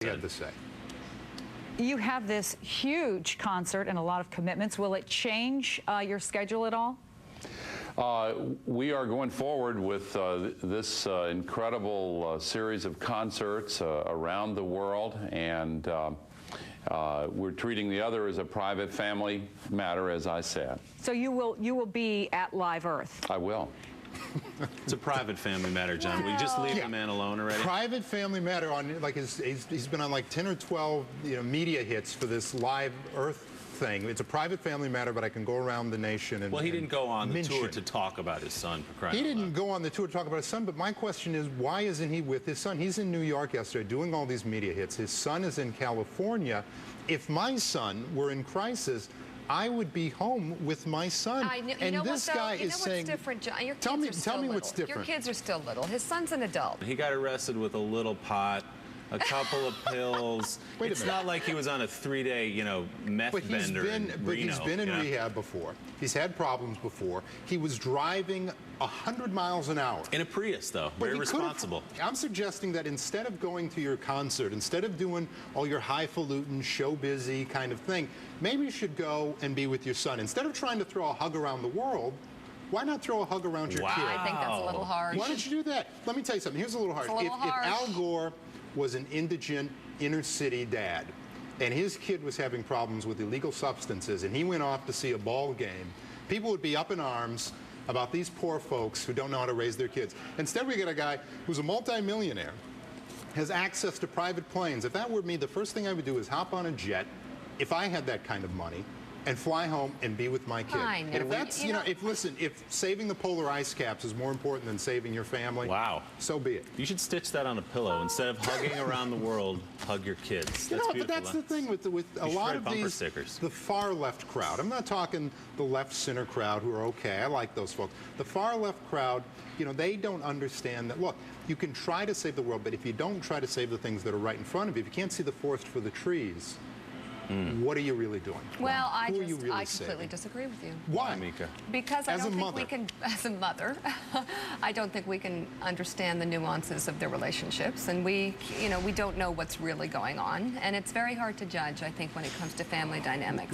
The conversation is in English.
He had to say. You have this huge concert and a lot of commitments. Will it change your schedule at all? We are going forward with this incredible series of concerts around the world, and we're treating the other as a private family matter, as I said. So you will be at Live Earth? I will. It's a private family matter, John. Will you just leave the man alone already? Private family matter. On like he's been on like 10 or 12 media hits for this Live Earth thing. It's a private family matter, but I can go around the nation and well, he didn't go on the mention. tour to talk about his son, for crying He out didn't loud. go on the tour to talk about his son, but my question is, why isn't he with his son? He's in New York yesterday doing all these media hits. His son is in California. If my son were in crisis, I would be home with my son. And this guy is saying, different, John. Your kids tell me little. what's different. Your kids are still little. His son's an adult. He got arrested with a little pot, a couple of pills. Wait a it's minute. not like he was on a 3-day, meth bender in Reno. But he's been in rehab before. He's had problems before. He was driving 100 miles an hour. In a Prius, though. But Very he responsible. I'm suggesting that instead of going to your concert, instead of doing all your highfalutin, show-busy kind of thing, maybe you should go and be with your son. Instead of trying to throw a hug around the world, why not throw a hug around your kid? I think that's a little harsh. Why don't you do that? Let me tell you something. Here's a little harsh. If Al Gore was an indigent inner-city dad, and his kid was having problems with illegal substances, and he went off to see a ball game, people would be up in arms about these poor folks who don't know how to raise their kids. Instead, we get a guy who's a multimillionaire, has access to private planes. If that were me, the first thing I would do is hop on a jet, if I had that kind of money, and fly home and be with my kid. I know. And if that's, if saving the polar ice caps is more important than saving your family, wow, so be it. You should stitch that on a pillow. Instead of hugging around the world, hug your kids. That's but that's the thing with a lot of these, stickers. The far left crowd. I'm not talking the left center crowd who are okay. I like those folks. The far left crowd, they don't understand that, look, you can try to save the world, but if you don't try to save the things that are right in front of you, if you can't see the forest for the trees, what are you really doing? Well, I really completely disagree with you. Why, Mika? Because I don't think we can, as a mother, I don't think we can understand the nuances of their relationships, and we don't know what's really going on, and it's very hard to judge, I think, when it comes to family dynamics.